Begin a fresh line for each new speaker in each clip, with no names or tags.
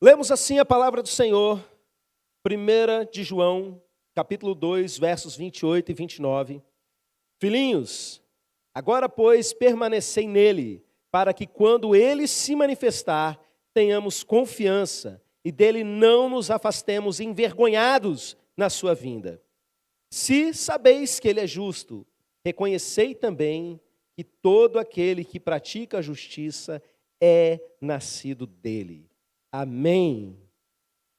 Lemos assim a palavra do Senhor, 1 de João, capítulo 2, versos 28 e 29. Filhinhos, agora, pois, permanecei nele, para que quando ele se manifestar, tenhamos confiança e dele não nos afastemos envergonhados na sua vinda. Se sabeis que ele é justo, reconhecei também que todo aquele que pratica a justiça é nascido dele. Amém.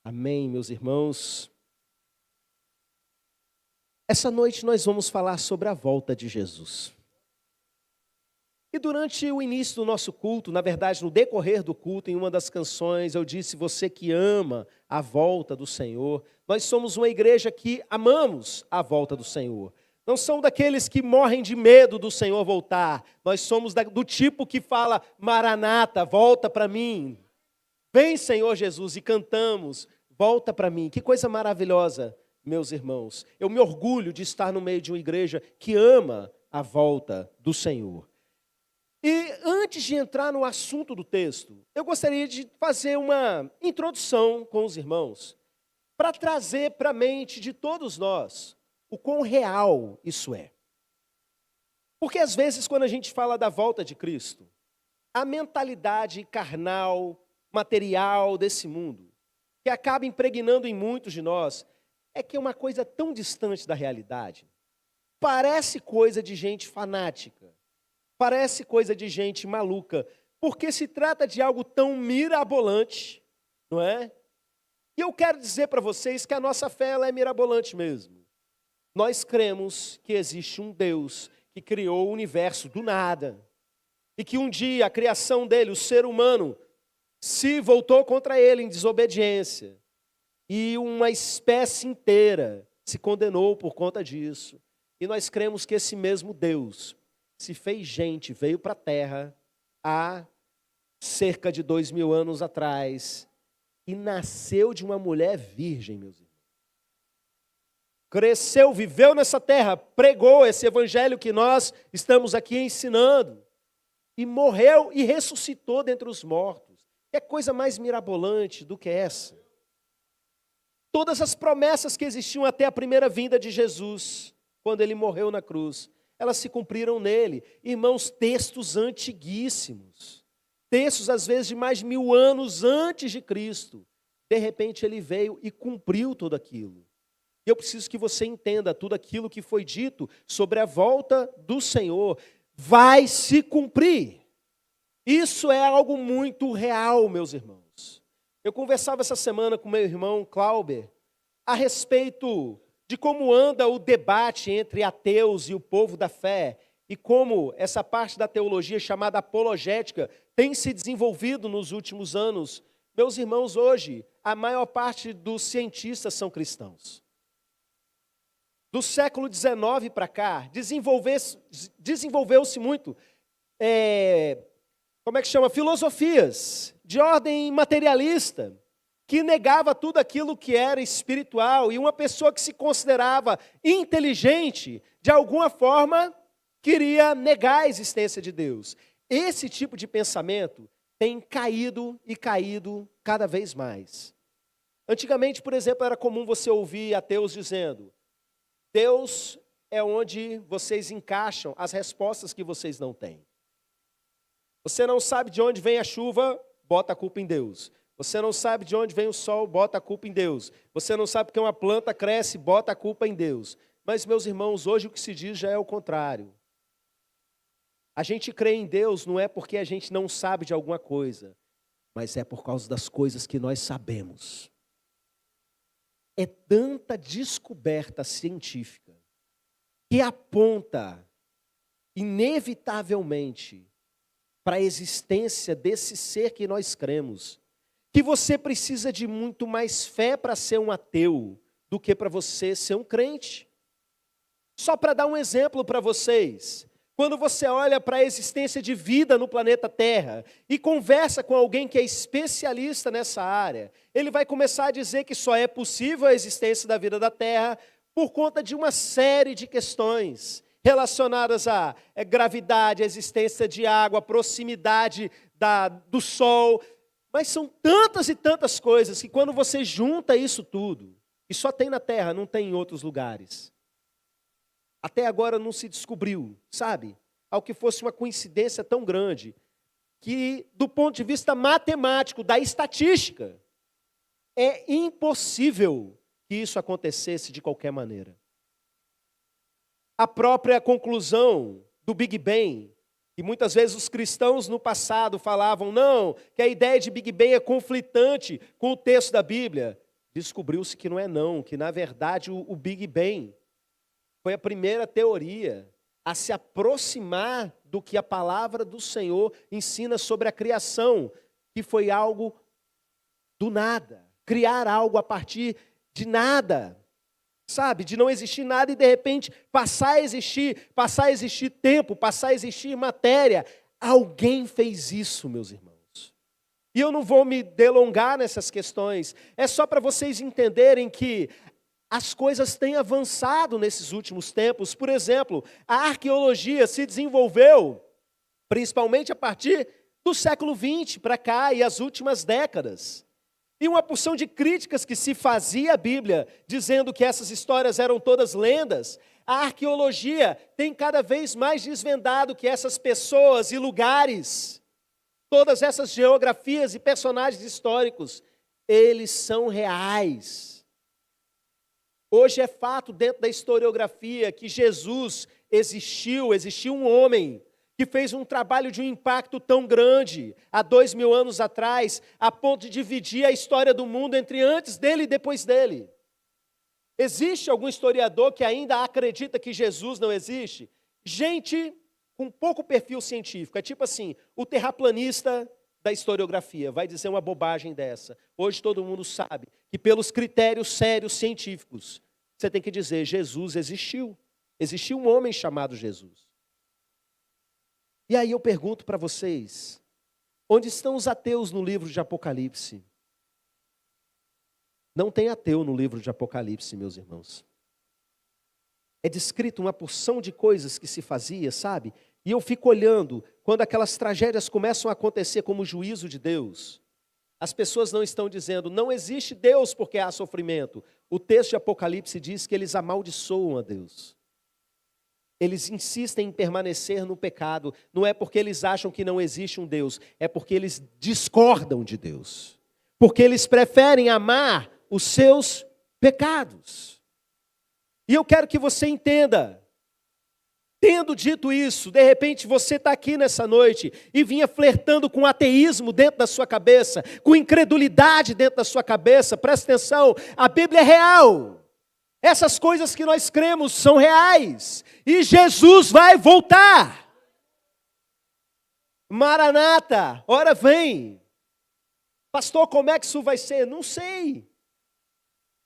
Amém, meus irmãos. Essa noite nós vamos falar sobre a volta de Jesus. E durante o início do nosso culto, na verdade, no decorrer do culto, em uma das canções, eu disse: você que ama a volta do Senhor. Nós somos uma igreja que amamos a volta do Senhor. Não somos daqueles que morrem de medo do Senhor voltar. Nós somos do tipo que fala: Maranata, volta para mim. Vem, Senhor Jesus, e cantamos: volta para mim. Que coisa maravilhosa, meus irmãos. Eu me orgulho de estar no meio de uma igreja que ama a volta do Senhor. E antes de entrar no assunto do texto, eu gostaria de fazer uma introdução com os irmãos, para trazer para a mente de todos nós o quão real isso é. Porque às vezes, quando a gente fala da volta de Cristo, a mentalidade carnal, material desse mundo, que acaba impregnando em muitos de nós, é que é uma coisa tão distante da realidade. Parece coisa de gente fanática. Parece coisa de gente maluca, porque se trata de algo tão mirabolante, não é? E eu quero dizer para vocês que a nossa fé ela é mirabolante mesmo. Nós cremos que existe um Deus que criou o universo do nada, e que um dia a criação dele, o ser humano, se voltou contra ele em desobediência, e uma espécie inteira se condenou por conta disso. E nós cremos que esse mesmo Deus se fez gente, veio para a terra há cerca de 2000 anos atrás e nasceu de uma mulher virgem, meus irmãos. Cresceu, viveu nessa terra, pregou esse evangelho que nós estamos aqui ensinando e morreu e ressuscitou dentre os mortos. Que coisa mais mirabolante do que essa? Todas as promessas que existiam até a primeira vinda de Jesus, quando ele morreu na cruz, elas se cumpriram nele. Irmãos, textos antiguíssimos, textos às vezes de mais de 1000 anos antes de Cristo. De repente ele veio e cumpriu tudo aquilo. E eu preciso que você entenda tudo aquilo que foi dito sobre a volta do Senhor. Vai se cumprir. Isso é algo muito real, meus irmãos. Eu conversava essa semana com meu irmão Clauber a respeito de como anda o debate entre ateus e o povo da fé, e como essa parte da teologia chamada apologética tem se desenvolvido nos últimos anos. Meus irmãos, hoje, a maior parte dos cientistas são cristãos. Do século XIX para cá, desenvolveu-se muito, filosofias de ordem materialista, que negava tudo aquilo que era espiritual, e uma pessoa que se considerava inteligente, de alguma forma, queria negar a existência de Deus. Esse tipo de pensamento tem caído e caído cada vez mais. Antigamente, por exemplo, era comum você ouvir ateus dizendo: Deus é onde vocês encaixam as respostas que vocês não têm. Você não sabe de onde vem a chuva, bota a culpa em Deus. Você não sabe de onde vem o sol, bota a culpa em Deus. Você não sabe porque uma planta cresce, bota a culpa em Deus. Mas, meus irmãos, hoje o que se diz já é o contrário. A gente crê em Deus não é porque a gente não sabe de alguma coisa, mas é por causa das coisas que nós sabemos. É tanta descoberta científica que aponta, inevitavelmente, para a existência desse ser que nós cremos, que você precisa de muito mais fé para ser um ateu do que para você ser um crente. Só para dar um exemplo para vocês, quando você olha para a existência de vida no planeta Terra e conversa com alguém que é especialista nessa área, ele vai começar a dizer que só é possível a existência da vida da Terra por conta de uma série de questões relacionadas à gravidade, à existência de água, à proximidade do Sol. Mas são tantas e tantas coisas que quando você junta isso tudo, e só tem na terra, não tem em outros lugares. Até agora não se descobriu, sabe? Ao que fosse uma coincidência tão grande, que do ponto de vista matemático, da estatística, é impossível que isso acontecesse de qualquer maneira. A própria conclusão do Big Bang, e muitas vezes os cristãos no passado falavam, não, que a ideia de Big Bang é conflitante com o texto da Bíblia. Descobriu-se que não é não, que na verdade o Big Bang foi a primeira teoria a se aproximar do que a palavra do Senhor ensina sobre a criação, que foi algo do nada, criar algo a partir de nada. Sabe, de não existir nada e de repente passar a existir tempo, passar a existir matéria. Alguém fez isso, meus irmãos. E eu não vou me delongar nessas questões, é só para vocês entenderem que as coisas têm avançado nesses últimos tempos. Por exemplo, a arqueologia se desenvolveu, principalmente a partir do século XX para cá e as últimas décadas. E uma porção de críticas que se fazia à Bíblia, dizendo que essas histórias eram todas lendas, a arqueologia tem cada vez mais desvendado que essas pessoas e lugares, todas essas geografias e personagens históricos, eles são reais. Hoje é fato dentro da historiografia que Jesus existiu um homem que fez um trabalho de um impacto tão grande, há 2000 anos atrás, a ponto de dividir a história do mundo entre antes dele e depois dele. Existe algum historiador que ainda acredita que Jesus não existe? Gente com pouco perfil científico, é tipo assim, o terraplanista da historiografia vai dizer uma bobagem dessa. Hoje todo mundo sabe que pelos critérios sérios científicos, você tem que dizer, Jesus existiu. Existiu um homem chamado Jesus. E aí eu pergunto para vocês, onde estão os ateus no livro de Apocalipse? Não tem ateu no livro de Apocalipse, meus irmãos. É descrito uma porção de coisas que se fazia, sabe? E eu fico olhando, quando aquelas tragédias começam a acontecer como juízo de Deus, as pessoas não estão dizendo, não existe Deus porque há sofrimento. O texto de Apocalipse diz que eles amaldiçoam a Deus. Eles insistem em permanecer no pecado, não é porque eles acham que não existe um Deus, é porque eles discordam de Deus. Porque eles preferem amar os seus pecados. E eu quero que você entenda, tendo dito isso, de repente você está aqui nessa noite e vinha flertando com ateísmo dentro da sua cabeça, com incredulidade dentro da sua cabeça, presta atenção, a Bíblia é real. Essas coisas que nós cremos são reais. E Jesus vai voltar. Maranata, ora vem. Pastor, como é que isso vai ser? Não sei.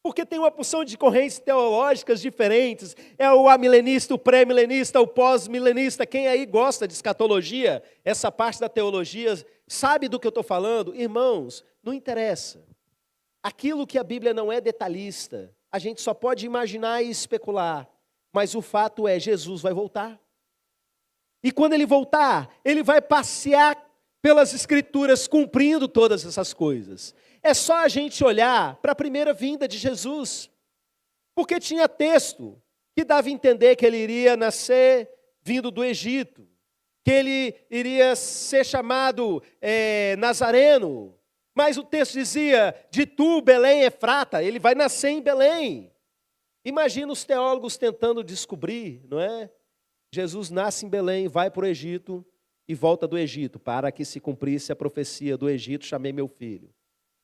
Porque tem uma porção de correntes teológicas diferentes. É o amilenista, o pré-milenista, o pós-milenista. Quem aí gosta de escatologia, essa parte da teologia, sabe do que eu estou falando? Irmãos, não interessa. Aquilo que a Bíblia não é detalhista, a gente só pode imaginar e especular, mas o fato é, Jesus vai voltar. E quando ele voltar, ele vai passear pelas Escrituras, cumprindo todas essas coisas. É só a gente olhar para a primeira vinda de Jesus, porque tinha texto que dava a entender que ele iria nascer vindo do Egito, que ele iria ser chamado Nazareno, mas o texto dizia, de tu, Belém, Efrata, ele vai nascer em Belém. Imagina os teólogos tentando descobrir, não é? Jesus nasce em Belém, vai para o Egito e volta do Egito, para que se cumprisse a profecia do Egito, chamei meu filho.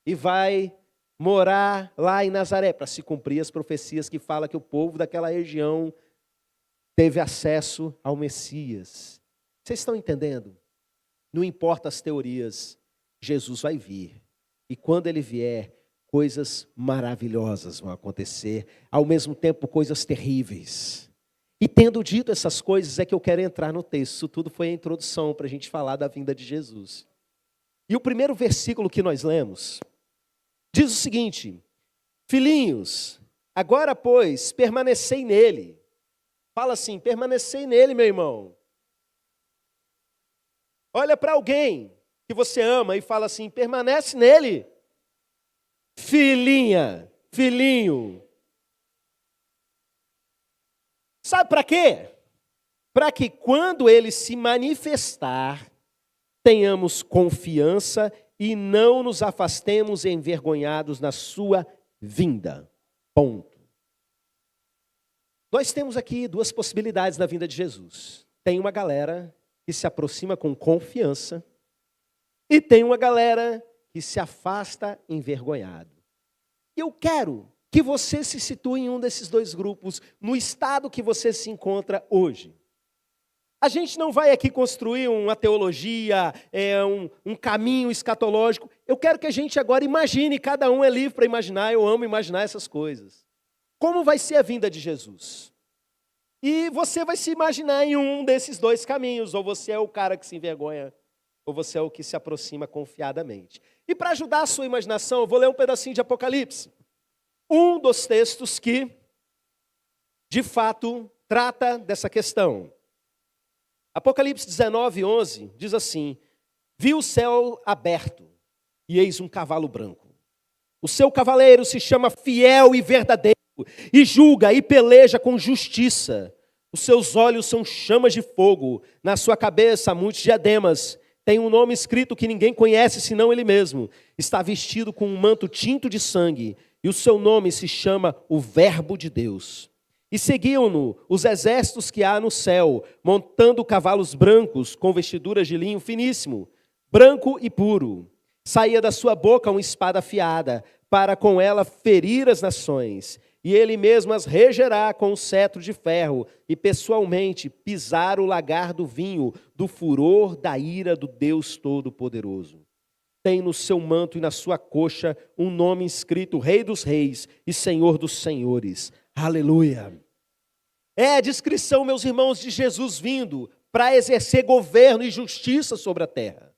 E vai morar lá em Nazaré, para se cumprir as profecias que falam que o povo daquela região teve acesso ao Messias. Vocês estão entendendo? Não importa as teorias, Jesus vai vir. E quando ele vier, coisas maravilhosas vão acontecer, ao mesmo tempo coisas terríveis. E tendo dito essas coisas, é que eu quero entrar no texto. Isso tudo foi a introdução para a gente falar da vinda de Jesus. E o primeiro versículo que nós lemos diz o seguinte: filhinhos, agora pois, permanecei nele. Fala assim, permanecei nele, meu irmão. Olha para alguém que você ama e fala assim: permanece nele, filhinha, filhinho. Sabe para quê? Para que quando ele se manifestar, tenhamos confiança e não nos afastemos envergonhados na sua vinda. Ponto. Nós temos aqui duas possibilidades na vinda de Jesus. Tem uma galera que se aproxima com confiança e tem uma galera que se afasta envergonhado. Eu quero que você se situe em um desses dois grupos, no estado que você se encontra hoje. A gente não vai aqui construir uma teologia, um caminho escatológico. Eu quero que a gente agora imagine, cada um é livre para imaginar, eu amo imaginar essas coisas. Como vai ser a vinda de Jesus? E você vai se imaginar em um desses dois caminhos, ou você é o cara que se envergonha, ou você é o que se aproxima confiadamente. E para ajudar a sua imaginação, eu vou ler um pedacinho de Apocalipse. Um dos textos que, de fato, trata dessa questão. Apocalipse 19:11 diz assim: vi o céu aberto, e eis um cavalo branco. O seu cavaleiro se chama Fiel e Verdadeiro, e julga e peleja com justiça. Os seus olhos são chamas de fogo, na sua cabeça muitos diademas. Tem um nome escrito que ninguém conhece senão ele mesmo. Está vestido com um manto tinto de sangue, e o seu nome se chama o Verbo de Deus. E seguiam-no os exércitos que há no céu, montando cavalos brancos com vestiduras de linho finíssimo, branco e puro. Saía da sua boca uma espada afiada, para com ela ferir as nações. E ele mesmo as regerá com um cetro de ferro, e pessoalmente pisar o lagar do vinho, do furor da ira do Deus Todo-Poderoso. Tem no seu manto e na sua coxa um nome escrito: Rei dos Reis e Senhor dos Senhores. Aleluia! É a descrição, meus irmãos, de Jesus vindo para exercer governo e justiça sobre a terra.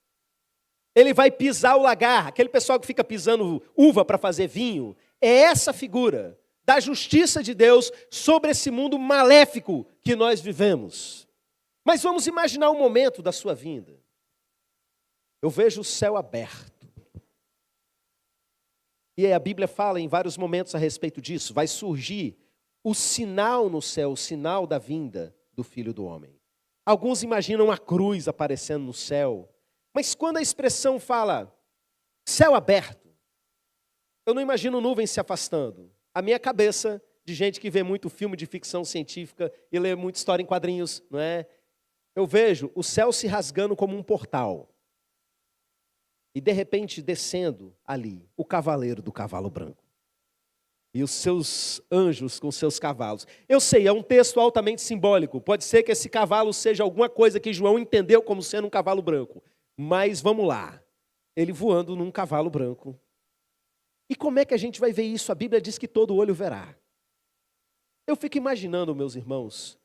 Ele vai pisar o lagar, aquele pessoal que fica pisando uva para fazer vinho, é essa figura da justiça de Deus sobre esse mundo maléfico que nós vivemos. Mas vamos imaginar o momento da sua vinda. Eu vejo o céu aberto. E a Bíblia fala em vários momentos a respeito disso. Vai surgir o sinal no céu, o sinal da vinda do Filho do Homem. Alguns imaginam a cruz aparecendo no céu. Mas quando a expressão fala céu aberto, eu não imagino nuvens se afastando. A minha cabeça, de gente que vê muito filme de ficção científica e lê muita história em quadrinhos, não é? Eu vejo o céu se rasgando como um portal. E de repente descendo ali o cavaleiro do cavalo branco. E os seus anjos com seus cavalos. Eu sei, é um texto altamente simbólico. Pode ser que esse cavalo seja alguma coisa que João entendeu como sendo um cavalo branco. Mas vamos lá. Ele voando num cavalo branco. E como é que a gente vai ver isso? A Bíblia diz que todo olho verá. Eu fico imaginando, meus irmãos,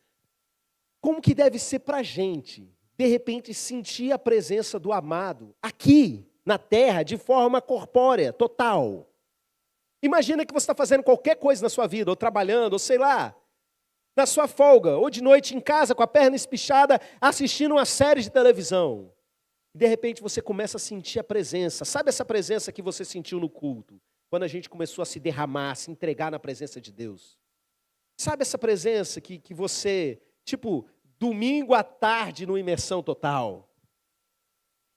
como que deve ser para a gente, de repente, sentir a presença do amado aqui na terra de forma corpórea, total. Imagina que você está fazendo qualquer coisa na sua vida, ou trabalhando, ou sei lá, na sua folga, ou de noite em casa com a perna espichada, assistindo uma série de televisão. E de repente você começa a sentir a presença. Sabe essa presença que você sentiu no culto? Quando a gente começou a se derramar, a se entregar na presença de Deus. Sabe essa presença que você, tipo, domingo à tarde no Imersão Total?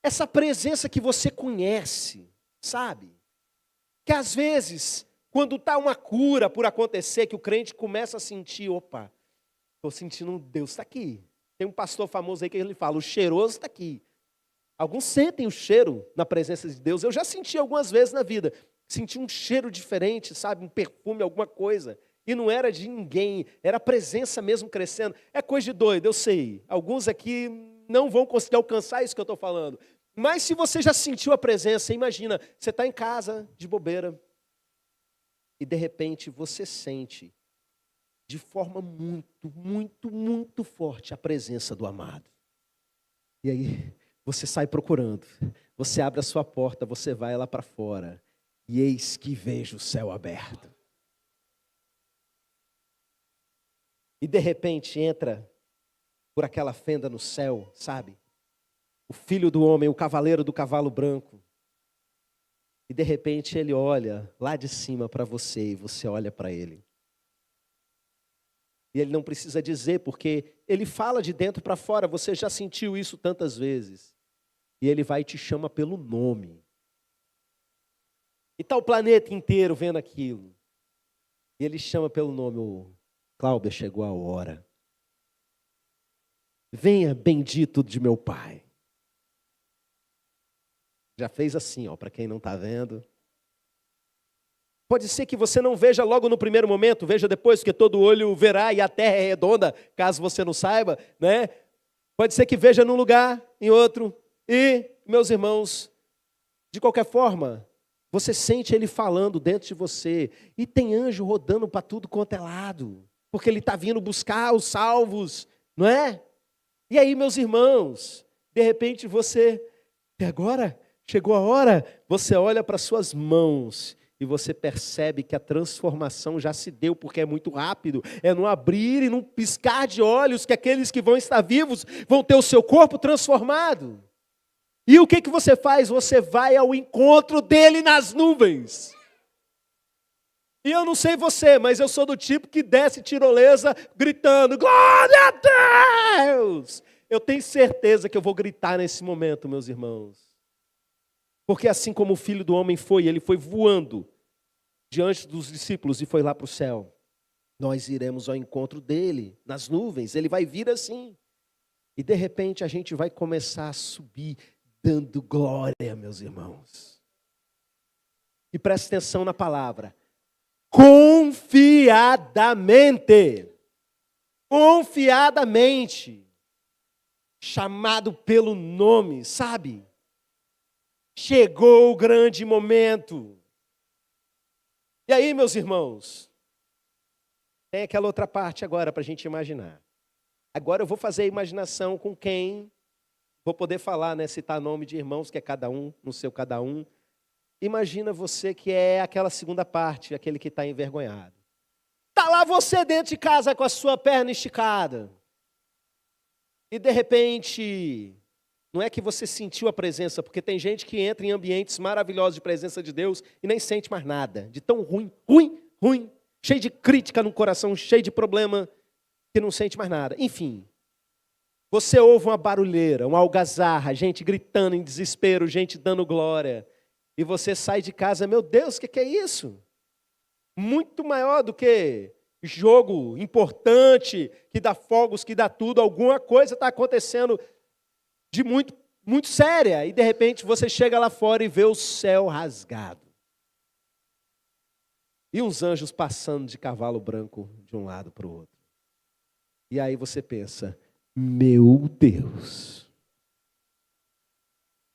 Essa presença que você conhece, sabe? Que às vezes, quando está uma cura por acontecer, que o crente começa a sentir, opa, estou sentindo um Deus está aqui. Tem um pastor famoso aí que ele fala, o cheiroso está aqui. Alguns sentem o cheiro na presença de Deus. Eu já senti algumas vezes na vida. Senti um cheiro diferente, sabe? Um perfume, alguma coisa. E não era de ninguém, era a presença mesmo crescendo. É coisa de doido, eu sei. Alguns aqui não vão conseguir alcançar isso que eu estou falando. Mas se você já sentiu a presença, imagina, você está em casa, de bobeira, e de repente você sente, de forma muito, muito, muito forte, a presença do amado. E aí, você sai procurando, você abre a sua porta, você vai lá para fora, e eis que vejo o céu aberto. E de repente entra por aquela fenda no céu, sabe? o Filho do Homem, o cavaleiro do cavalo branco. E de repente ele olha lá de cima para você e você olha para ele. E ele não precisa dizer, porque ele fala de dentro para fora, você já sentiu isso tantas vezes. E ele vai e te chama pelo nome. E está o planeta inteiro vendo aquilo. E ele chama pelo nome, Cláudia, chegou a hora. Venha, bendito de meu Pai. Já fez assim, para quem não está vendo. Pode ser que você não veja logo no primeiro momento, veja depois, porque todo olho verá e a terra é redonda, caso você não saiba, né? Pode ser que veja num lugar, em outro. E, meus irmãos, de qualquer forma, você sente ele falando dentro de você. E tem anjo rodando para tudo quanto é lado, porque ele está vindo buscar os salvos, não é? E aí, meus irmãos, de repente você, e agora? Chegou a hora, você olha para suas mãos e você percebe que a transformação já se deu, porque é muito rápido. É num abrir e num piscar de olhos que aqueles que vão estar vivos vão ter o seu corpo transformado. E o que você faz? Você vai ao encontro dele nas nuvens. E eu não sei você, mas eu sou do tipo que desce tirolesa gritando, glória a Deus! Eu tenho certeza que eu vou gritar nesse momento, meus irmãos. Porque assim como o Filho do Homem foi, ele foi voando diante dos discípulos e foi lá para o céu. Nós iremos ao encontro dele, nas nuvens, ele vai vir assim. E de repente a gente vai começar a subir, dando glória, meus irmãos. E presta atenção na palavra. Confiadamente. Confiadamente. Chamado pelo nome, sabe? Chegou o grande momento. E aí, meus irmãos, tem aquela outra parte agora para a gente imaginar. Agora eu vou fazer a imaginação com quem vou poder falar, né? Citar nome de irmãos, que é cada um, no seu cada um. Imagina você que é aquela segunda parte, aquele que está envergonhado. Está lá você dentro de casa com a sua perna esticada. E de repente, não é que você sentiu a presença, porque tem gente que entra em ambientes maravilhosos de presença de Deus e nem sente mais nada. De tão ruim, cheio de crítica no coração, cheio de problema, que não sente mais nada. Enfim, você ouve uma barulheira, uma algazarra, gente gritando em desespero, gente dando glória. E você sai de casa, meu Deus, o que é isso? Muito maior do que jogo importante, que dá fogos, que dá tudo. Alguma coisa está acontecendo de muito, muito séria. E de repente você chega lá fora e vê o céu rasgado. E uns anjos passando de cavalo branco de um lado para o outro. E aí você pensa, meu Deus.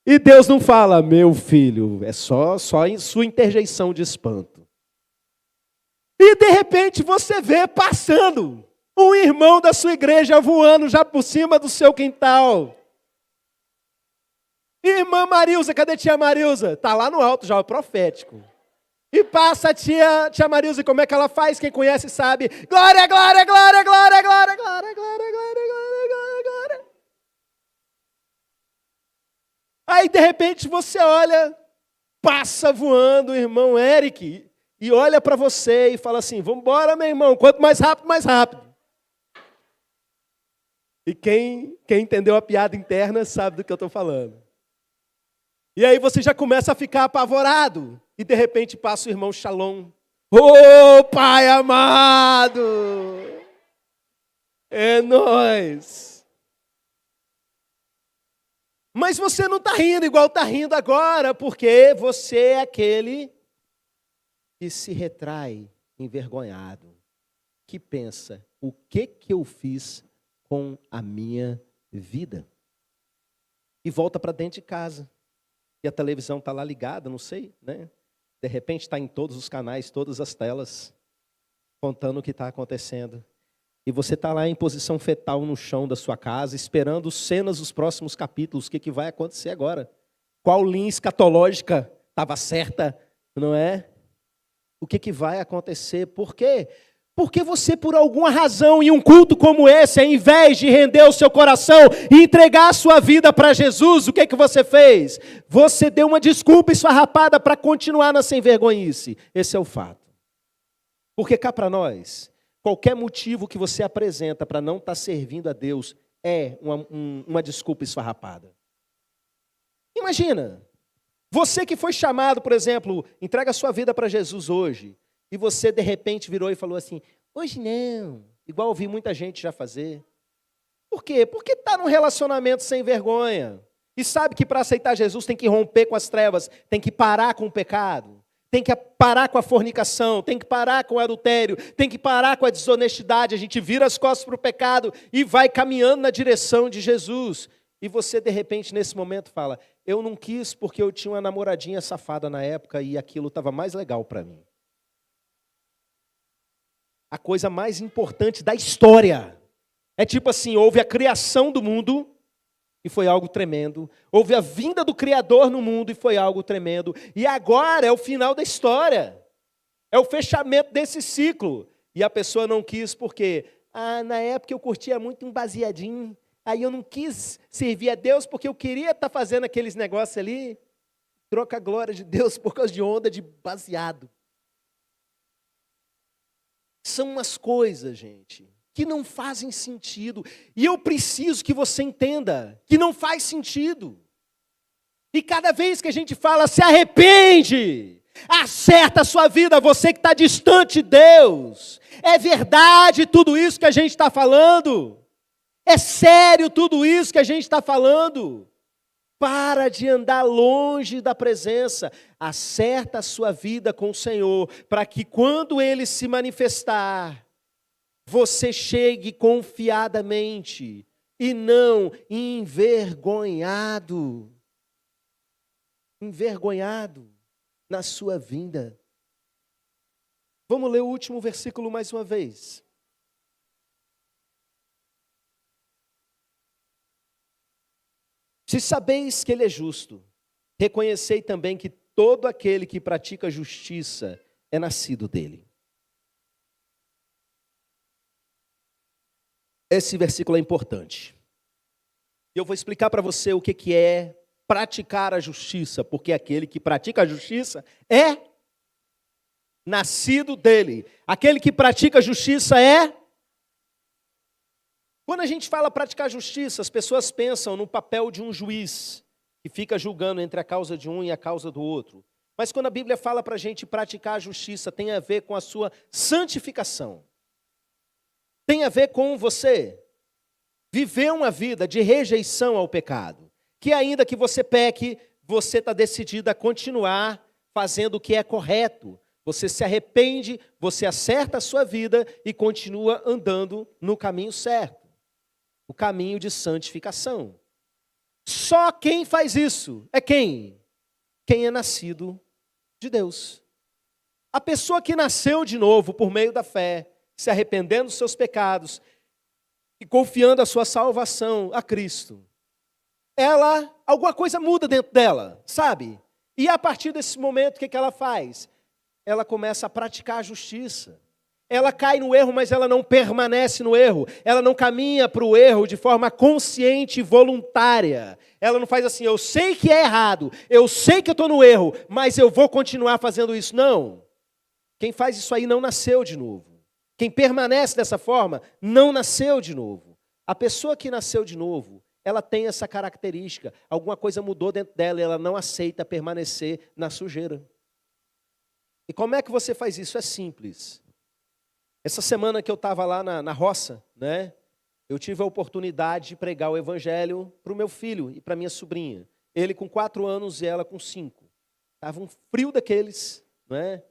E Deus não fala, meu filho, é só em sua interjeição de espanto. E de repente você vê passando um irmão da sua igreja voando já por cima do seu quintal. Irmã Marilza, cadê tia Marilza? Está lá no alto já, o profético. E passa a tia Marilza, e como é que ela faz? Quem conhece sabe. Glória, glória, glória, glória, glória, glória, glória, glória, glória, glória, glória. Aí, de repente, você olha, passa voando o irmão Eric, e olha para você e fala assim, vamos embora, meu irmão, quanto mais rápido, mais rápido. E quem entendeu a piada interna sabe do que eu estou falando. E aí você já começa a ficar apavorado, e de repente passa o irmão Shalom. Ô, Pai amado! É nóis! Mas você não está rindo igual está rindo agora, porque você é aquele que se retrai envergonhado, que pensa, o que eu fiz com a minha vida? E volta para dentro de casa. E a televisão está lá ligada, não sei, né? De repente está em todos os canais, todas as telas, contando o que está acontecendo. E você está lá em posição fetal no chão da sua casa, esperando cenas dos próximos capítulos, o que vai acontecer agora. Qual linha escatológica estava certa, não é? O que vai acontecer? Por quê? Porque você, por alguma razão, em um culto como esse, ao invés de render o seu coração e entregar a sua vida para Jesus, o que que você fez? Você deu uma desculpa esfarrapada para continuar na sem-vergonhice. Esse é o fato. Porque cá para nós, qualquer motivo que você apresenta para não estar servindo a Deus é uma desculpa esfarrapada. Imagina, você que foi chamado, por exemplo, entrega a sua vida para Jesus hoje, e você de repente virou e falou assim, hoje não, igual ouvi muita gente já fazer. Por quê? Porque está num relacionamento sem vergonha, e sabe que para aceitar Jesus tem que romper com as trevas, tem que parar com o pecado, tem que parar com a fornicação, tem que parar com o adultério, tem que parar com a desonestidade, a gente vira as costas para o pecado e vai caminhando na direção de Jesus. E você, de repente, nesse momento fala, eu não quis porque eu tinha uma namoradinha safada na época e aquilo estava mais legal para mim. A coisa mais importante da história. É tipo assim, houve a criação do mundo e foi algo tremendo. Houve a vinda do Criador no mundo e foi algo tremendo. E agora é o final da história. É o fechamento desse ciclo. E a pessoa não quis porque, na época eu curtia muito um baseadinho. Aí eu não quis servir a Deus porque eu queria estar fazendo aqueles negócios ali. Troca a glória de Deus por causa de onda de baseado. São umas coisas, gente, que não fazem sentido. E eu preciso que você entenda que não faz sentido. E cada vez que a gente fala, se arrepende, acerta a sua vida, você que está distante de Deus. É verdade tudo isso que a gente está falando? É sério tudo isso que a gente está falando? Para de andar longe da presença. Acerta a sua vida com o Senhor, para que quando Ele se manifestar, você chegue confiadamente e não envergonhado. Envergonhado na sua vinda. Vamos ler o último versículo mais uma vez. Se sabeis que Ele é justo, reconhecei também que todo aquele que pratica justiça é nascido dele. Esse versículo é importante. Eu vou explicar para você o que é praticar a justiça, porque aquele que pratica a justiça é nascido dele. Aquele que pratica a justiça é... Quando a gente fala praticar justiça, as pessoas pensam no papel de um juiz, que fica julgando entre a causa de um e a causa do outro. Mas quando a Bíblia fala para a gente praticar a justiça, tem a ver com a sua santificação. Tem a ver com você viver uma vida de rejeição ao pecado. Que ainda que você peque, você está decidido a continuar fazendo o que é correto. Você se arrepende, você acerta a sua vida e continua andando no caminho certo. O caminho de santificação. Só quem faz isso é quem? Quem é nascido de Deus. A pessoa que nasceu de novo por meio da fé, se arrependendo dos seus pecados e confiando a sua salvação a Cristo, alguma coisa muda dentro dela, sabe? E a partir desse momento, o que ela faz? Ela começa a praticar a justiça. Ela cai no erro, mas ela não permanece no erro. Ela não caminha para o erro de forma consciente e voluntária. Ela não faz assim, eu sei que é errado, eu sei que eu estou no erro, mas eu vou continuar fazendo isso. Não. Quem faz isso aí não nasceu de novo. Quem permanece dessa forma não nasceu de novo. A pessoa que nasceu de novo, ela tem essa característica. Alguma coisa mudou dentro dela e ela não aceita permanecer na sujeira. E como é que você faz isso? É simples. Essa semana que eu estava lá na roça, né, eu tive a oportunidade de pregar o evangelho para o meu filho e para a minha sobrinha. Ele com 4 anos e ela com 5. Estava um frio daqueles, né?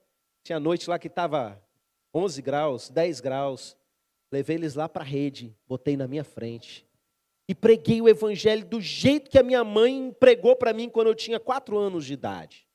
Tinha noite lá que estava 11 graus, 10 graus. Levei eles lá para a rede, botei na minha frente. E preguei o evangelho do jeito que a minha mãe pregou para mim quando eu tinha 4 anos de idade.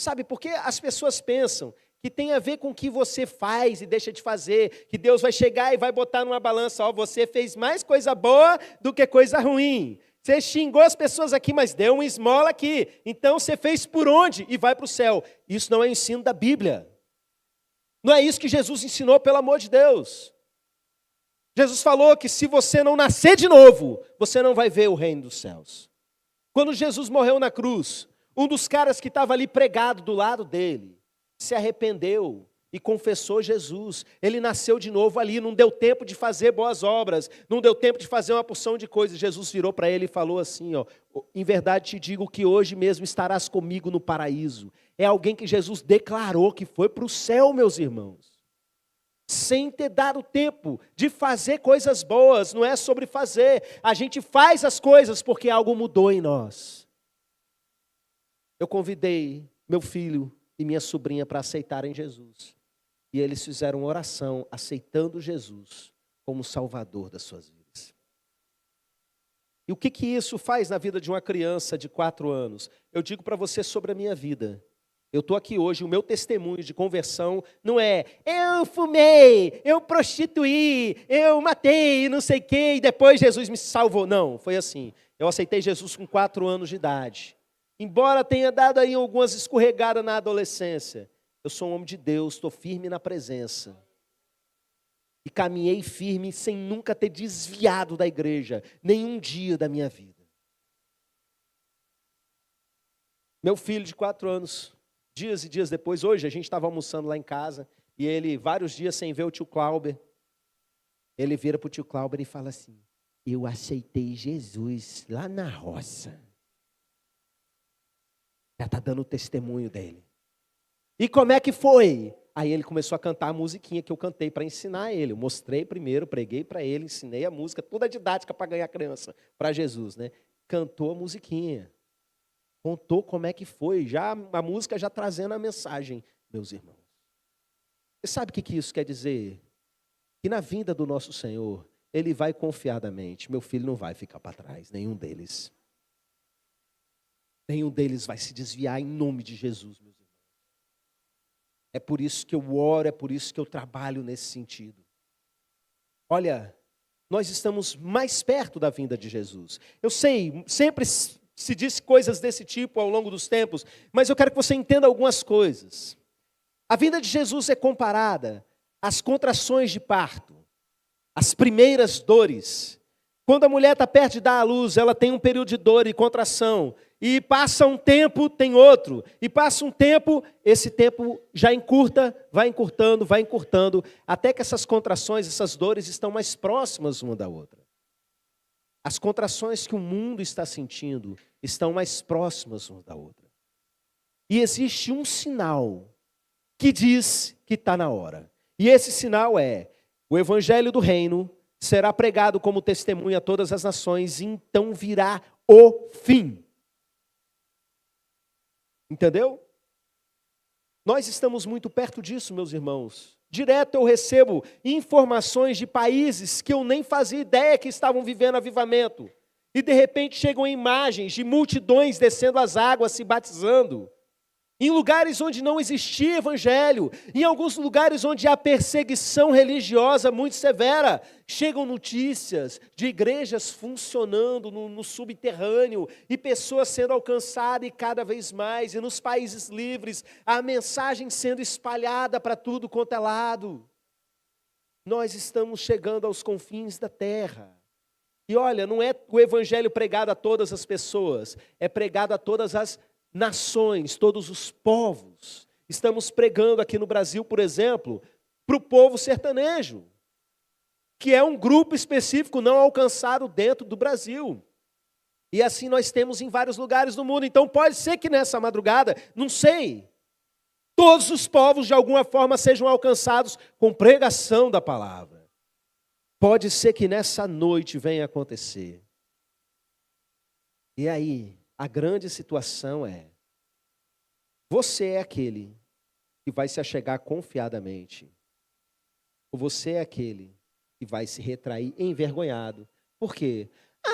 Sabe, porque as pessoas pensam que tem a ver com o que você faz e deixa de fazer, que Deus vai chegar e vai botar numa balança, ó, você fez mais coisa boa do que coisa ruim. Você xingou as pessoas aqui, mas deu uma esmola aqui. Então você fez por onde? E vai para o céu. Isso não é ensino da Bíblia. Não é isso que Jesus ensinou, pelo amor de Deus. Jesus falou que se você não nascer de novo, você não vai ver o reino dos céus. Quando Jesus morreu na cruz, um dos caras que estava ali pregado do lado dele, se arrependeu e confessou Jesus. Ele nasceu de novo ali, não deu tempo de fazer boas obras, não deu tempo de fazer uma porção de coisas. Jesus virou para ele e falou assim, ó, em verdade te digo que hoje mesmo estarás comigo no paraíso. É alguém que Jesus declarou que foi para o céu, meus irmãos. Sem ter dado tempo de fazer coisas boas, não é sobre fazer. A gente faz as coisas porque algo mudou em nós. Eu convidei meu filho e minha sobrinha para aceitarem Jesus. E eles fizeram oração aceitando Jesus como Salvador das suas vidas. E o que isso faz na vida de uma criança de 4 anos? Eu digo para você sobre a minha vida. Eu estou aqui hoje, o meu testemunho de conversão não é eu fumei, eu prostituí, eu matei, não sei o quê, e depois Jesus me salvou. Não, foi assim. Eu aceitei Jesus com 4 anos de idade. Embora tenha dado aí algumas escorregadas na adolescência, eu sou um homem de Deus, estou firme na presença. E caminhei firme sem nunca ter desviado da igreja, nenhum dia da minha vida. Meu filho de 4 anos, dias e dias depois, hoje a gente estava almoçando lá em casa, e ele, vários dias sem ver o tio Clauber, ele vira para o tio Clauber e fala assim, eu aceitei Jesus lá na roça. Já está dando o testemunho dele. E como é que foi? Aí ele começou a cantar a musiquinha que eu cantei para ensinar ele. Eu mostrei primeiro, preguei para ele, ensinei a música, toda a didática para ganhar a criança, para Jesus, né? Cantou a musiquinha. Contou como é que foi, já a música já trazendo a mensagem, meus irmãos. Você sabe o que isso quer dizer? Que na vinda do nosso Senhor, Ele vai confiadamente. Meu filho não vai ficar para trás, nenhum deles. Nenhum deles vai se desviar em nome de Jesus, meus irmãos. É por isso que eu oro, é por isso que eu trabalho nesse sentido. Olha, nós estamos mais perto da vinda de Jesus. Eu sei, sempre se disse coisas desse tipo ao longo dos tempos, mas eu quero que você entenda algumas coisas. A vinda de Jesus é comparada às contrações de parto, às primeiras dores. Quando a mulher está perto de dar à luz, ela tem um período de dor e contração, e passa um tempo, tem outro, e passa um tempo, esse tempo já encurta, vai encurtando, até que essas contrações, essas dores estão mais próximas uma da outra. As contrações que o mundo está sentindo estão mais próximas uma da outra. E existe um sinal que diz que está na hora. E esse sinal é, o evangelho do reino será pregado como testemunho a todas as nações, e então virá o fim. Entendeu? Nós estamos muito perto disso, meus irmãos. Direto eu recebo informações de países que eu nem fazia ideia que estavam vivendo avivamento. E de repente chegam imagens de multidões descendo as águas, se batizando. Em lugares onde não existia evangelho, em alguns lugares onde há perseguição religiosa muito severa, chegam notícias de igrejas funcionando no subterrâneo e pessoas sendo alcançadas e cada vez mais, e nos países livres, a mensagem sendo espalhada para tudo quanto é lado. Nós estamos chegando aos confins da terra. E olha, não é o evangelho pregado a todas as pessoas, é pregado a todas as nações, todos os povos. Estamos pregando aqui no Brasil, por exemplo, para o povo sertanejo, que é um grupo específico não alcançado dentro do Brasil. E assim nós temos em vários lugares do mundo. Então pode ser que nessa madrugada, não sei, todos os povos de alguma forma sejam alcançados com pregação da palavra. Pode ser que nessa noite venha acontecer. E aí, a grande situação é, você é aquele que vai se achegar confiadamente, ou você é aquele que vai se retrair envergonhado. Por quê?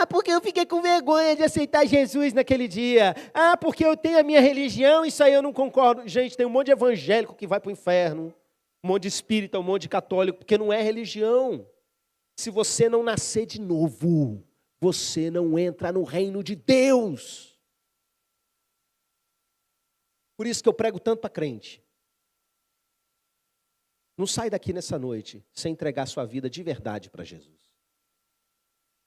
Porque eu fiquei com vergonha de aceitar Jesus naquele dia. Porque eu tenho a minha religião, isso aí eu não concordo. Gente, tem um monte de evangélico que vai para o inferno, um monte de espírita, um monte de católico, porque não é religião. Se você não nascer de novo, você não entra no reino de Deus. Por isso que eu prego tanto para crente. Não sai daqui nessa noite sem entregar sua vida de verdade para Jesus.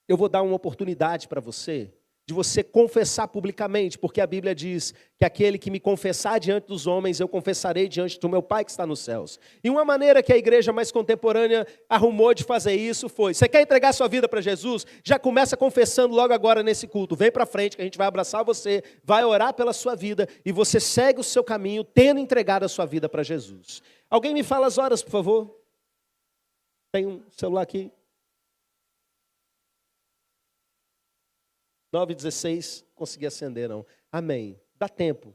Eu vou dar uma oportunidade para você, de você confessar publicamente, porque a Bíblia diz que aquele que me confessar diante dos homens, eu confessarei diante do meu Pai que está nos céus. E uma maneira que a igreja mais contemporânea arrumou de fazer isso foi: você quer entregar sua vida para Jesus? Já começa confessando logo agora nesse culto. Vem para frente que a gente vai abraçar você, vai orar pela sua vida e você segue o seu caminho tendo entregado a sua vida para Jesus. Alguém me fala as horas, por favor? Tem um celular aqui? 9h16, consegui acender não. Amém. Dá tempo.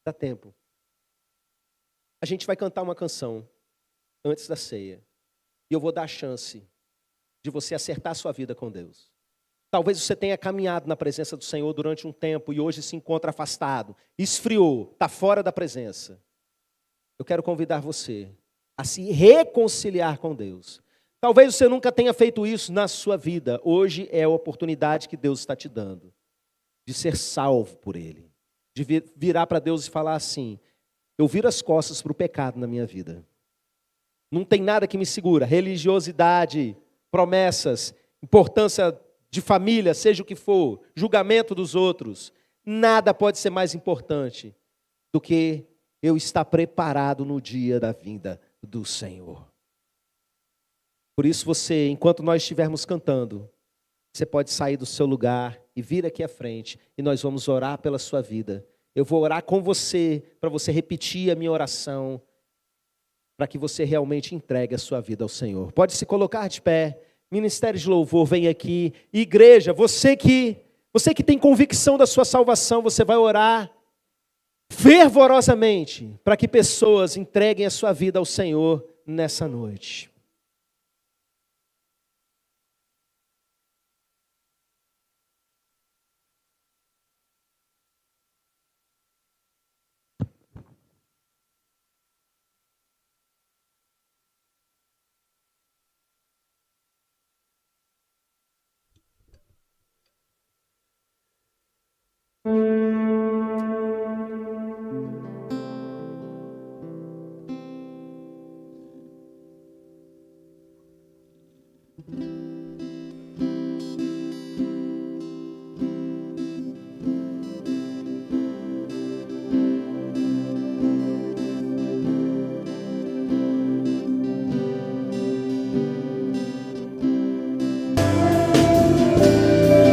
Dá tempo. A gente vai cantar uma canção antes da ceia. E eu vou dar a chance de você acertar a sua vida com Deus. Talvez você tenha caminhado na presença do Senhor durante um tempo e hoje se encontra afastado, esfriou, está fora da presença. Eu quero convidar você a se reconciliar com Deus. Talvez você nunca tenha feito isso na sua vida. Hoje é a oportunidade que Deus está te dando de ser salvo por Ele. De virar para Deus e falar assim: eu viro as costas para o pecado na minha vida. Não tem nada que me segura. Religiosidade, promessas, importância de família, seja o que for, julgamento dos outros. Nada pode ser mais importante do que eu estar preparado no dia da vinda do Senhor. Por isso você, enquanto nós estivermos cantando, você pode sair do seu lugar e vir aqui à frente e nós vamos orar pela sua vida. Eu vou orar com você, para você repetir a minha oração, para que você realmente entregue a sua vida ao Senhor. Pode se colocar de pé. Ministério de Louvor, vem aqui. Igreja, você que tem convicção da sua salvação, você vai orar fervorosamente para que pessoas entreguem a sua vida ao Senhor nessa noite.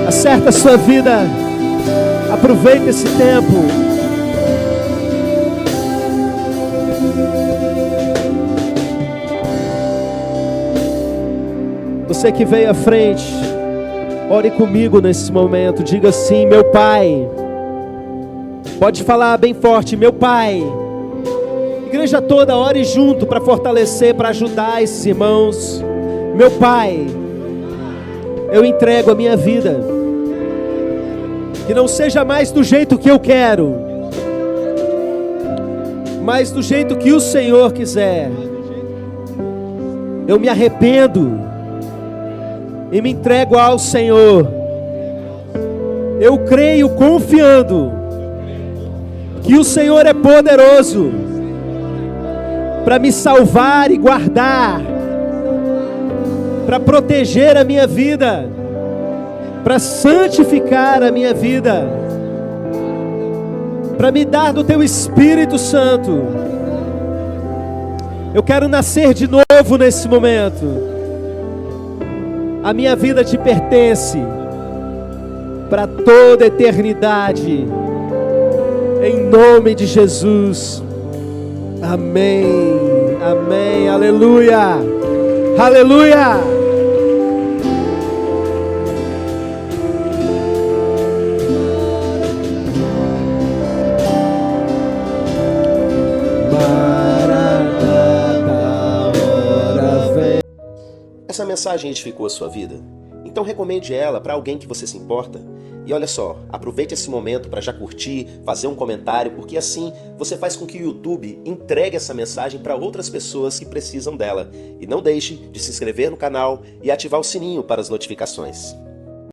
Acerta a sua vida, aproveita esse tempo. Você que veio à frente, ore comigo nesse momento, diga assim: meu Pai. Pode falar bem forte: meu Pai. Igreja toda, ore junto para fortalecer, para ajudar esses irmãos. Meu Pai, eu entrego a minha vida. Que não seja mais do jeito que eu quero, mas do jeito que o Senhor quiser. Eu me arrependo e me entrego ao Senhor. Eu creio confiando que o Senhor é poderoso para me salvar e guardar, para proteger a minha vida, para santificar a minha vida, para me dar do Teu Espírito Santo. Eu quero nascer de novo nesse momento. A minha vida Te pertence para toda a eternidade. Em nome de Jesus. Amém. Amém. Aleluia. Aleluia. Essa mensagem edificou a sua vida? Então recomende ela para alguém que você se importa. E olha só, aproveite esse momento para já curtir, fazer um comentário, porque assim você faz com que o YouTube entregue essa mensagem para outras pessoas que precisam dela. E não deixe de se inscrever no canal e ativar o sininho para as notificações.